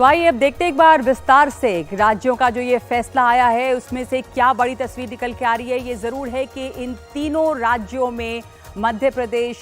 तो आइए अब देखते एक बार विस्तार से राज्यों का जो ये फैसला आया है उसमें से क्या बड़ी तस्वीर निकल के आ रही है। ये जरूर है कि इन तीनों राज्यों में मध्य प्रदेश,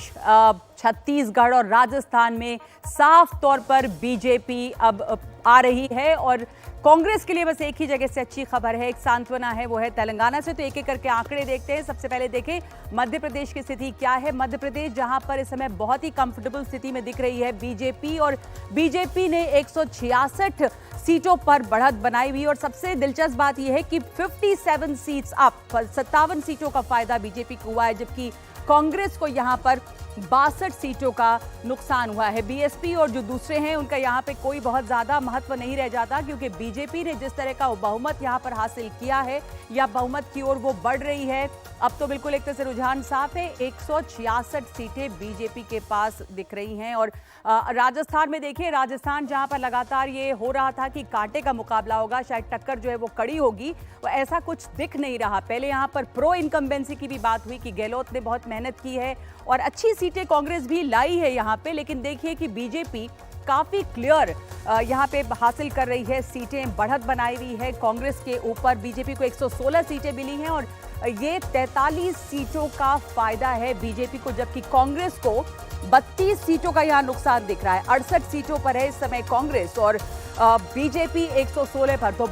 छत्तीसगढ़ और राजस्थान में साफ तौर पर बीजेपी अब आ रही है और कांग्रेस के लिए बस एक ही जगह से अच्छी खबर है, एक सांत्वना है, वो है तेलंगाना से। तो एक एक करके आंकड़े देखते हैं। सबसे पहले देखें मध्य प्रदेश की स्थिति क्या है। मध्य प्रदेश जहां पर इस समय बहुत ही कंफर्टेबल स्थिति में दिख रही है बीजेपी, और बीजेपी ने 166 सीटों पर बढ़त बनाई हुई। और सबसे दिलचस्प बात यह है कि 57 सीट्स अप, 57 सीटों का फायदा बीजेपी को हुआ है, जबकि कांग्रेस को यहां पर 62 सीटों का नुकसान हुआ है। बीएसपी और जो दूसरे हैं उनका यहां पे कोई बहुत ज्यादा महत्व नहीं रह जाता, क्योंकि बीजेपी ने जिस तरह का बहुमत यहां पर हासिल किया है या बहुमत की ओर वो बढ़ रही है, अब तो बिल्कुल एक तरह से रुझान साफ है। 166 सीटें बीजेपी के पास दिख रही हैं। और राजस्थान में देखिए, राजस्थान जहां पर लगातार ये हो रहा था कि कांटे का मुकाबला होगा, शायद टक्कर जो है वो कड़ी होगी, वो ऐसा कुछ दिख नहीं रहा। पहले यहां पर प्रो इनकम्बेंसी की भी बात हुई कि गहलोत ने बहुत मेहनत की है और अच्छी सीटें कांग्रेस भी लाई है यहां पे, लेकिन देखिए कि बीजेपी काफी क्लियर यहां पे हासिल कर रही है सीटें, बढ़त बनाई हुई है कांग्रेस के ऊपर। बीजेपी को 116 सीटें मिली हैं और ये 43 सीटों का फायदा है बीजेपी को, जबकि कांग्रेस को 32 सीटों का यहां नुकसान दिख रहा है। 68 सीटों पर है इस समय कांग्रेस और बीजेपी 116 पर। तो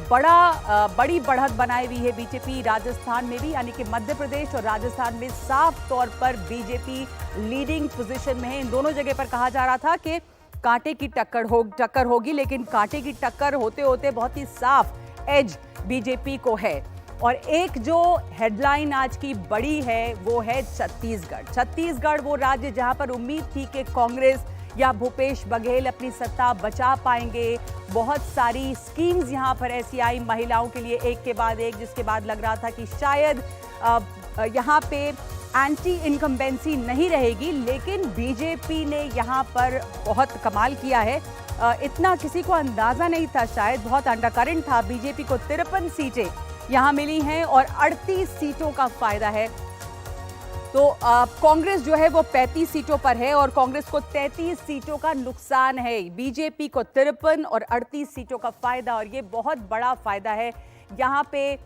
बड़ी बढ़त बनाई हुई है बीजेपी राजस्थान में भी, यानी कि मध्य प्रदेश और राजस्थान में साफ तौर पर बीजेपी लीडिंग पोजीशन में है। इन दोनों जगह पर कहा जा रहा था कि कांटे की टक्कर होगी, लेकिन कांटे की टक्कर होते होते बहुत ही साफ एज बीजेपी को है। और एक जो हेडलाइन आज की बड़ी है वो है छत्तीसगढ़। छत्तीसगढ़ वो राज्य जहां पर उम्मीद थी कि कांग्रेस या भूपेश बघेल अपनी सत्ता बचा पाएंगे। बहुत सारी स्कीम्स यहां पर ऐसी आई महिलाओं के लिए, एक के बाद एक, जिसके बाद लग रहा था कि शायद यहां पे एंटी इनकम्बेंसी नहीं रहेगी, लेकिन बीजेपी ने यहां पर बहुत कमाल किया है। इतना किसी को अंदाजा नहीं था, शायद बहुत अंडरकरेंट था। बीजेपी को 53 सीटें यहां मिली हैं और 38 सीटों का फायदा है। तो कांग्रेस जो है वो 35 सीटों पर है और कांग्रेस को 33 सीटों का नुकसान है। बीजेपी को 53 और 38 सीटों का फायदा, और ये बहुत बड़ा फायदा है। यहां पे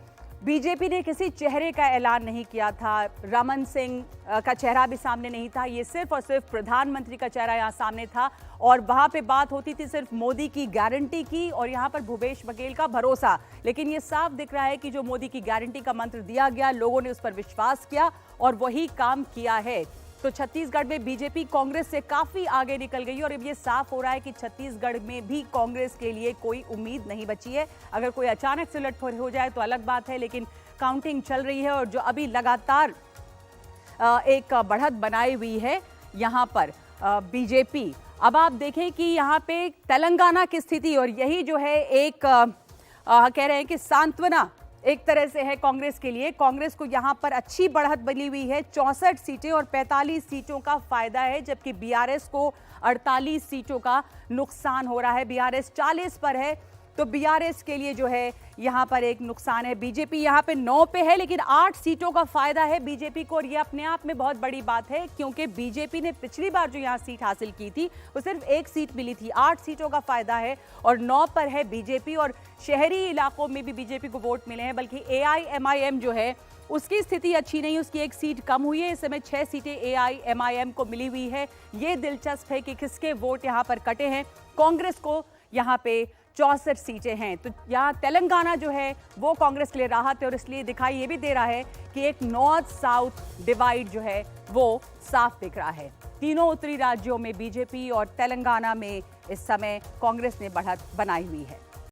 बीजेपी ने किसी चेहरे का ऐलान नहीं किया था, रमन सिंह का चेहरा भी सामने नहीं था, ये सिर्फ और सिर्फ प्रधानमंत्री का चेहरा यहाँ सामने था। और वहाँ पे बात होती थी सिर्फ मोदी की गारंटी की और यहाँ पर भूपेश बघेल का भरोसा। लेकिन ये साफ दिख रहा है कि जो मोदी की गारंटी का मंत्र दिया गया, लोगों ने उस पर विश्वास किया और वही काम किया है। तो छत्तीसगढ़ में बीजेपी कांग्रेस से काफी आगे निकल गई और अब ये साफ हो रहा है कि छत्तीसगढ़ में भी कांग्रेस के लिए कोई उम्मीद नहीं बची है। अगर कोई अचानक से उलटफेर हो जाए तो अलग बात है, लेकिन काउंटिंग चल रही है और जो अभी लगातार एक बढ़त बनाई हुई है यहां पर बीजेपी। अब आप देखें कि यहां पे तेलंगाना की स्थिति, और यही जो है एक कह रहे हैं कि सांत्वना एक तरह से है कांग्रेस के लिए। कांग्रेस को यहां पर अच्छी बढ़त बनी हुई है, 64 सीटें और 45 सीटों का फायदा है, जबकि बीआरएस को 48 सीटों का नुकसान हो रहा है। बीआरएस 40 पर है, तो बीआरएस के लिए जो है यहां पर एक नुकसान है। बीजेपी यहां पे 9 पे है, लेकिन 8 सीटों का फायदा है बीजेपी को, और ये अपने आप में बहुत बड़ी बात है, क्योंकि बीजेपी ने पिछली बार जो यहां सीट हासिल की थी वो सिर्फ 1 सीट मिली थी। 8 सीटों का फायदा है और 9 पर है बीजेपी। और शहरी इलाकों में भी बीजेपी को वोट मिले हैं, बल्कि एआईएमआईएम जो है उसकी स्थिति अच्छी नहीं, उसकी 1 सीट कम हुई है। इस समय 6 सीटें एआईएमआईएम को मिली हुई है। ये दिलचस्प है कि किसके वोट यहाँ पर कटे हैं। कांग्रेस को यहाँ पे 64 सीटें हैं। तो यहाँ तेलंगाना जो है वो कांग्रेस के लिए राहत है, और इसलिए दिखाई ये भी दे रहा है कि एक नॉर्थ साउथ डिवाइड जो है वो साफ दिख रहा है। तीनों उत्तरी राज्यों में बीजेपी और तेलंगाना में इस समय कांग्रेस ने बढ़त बनाई हुई है।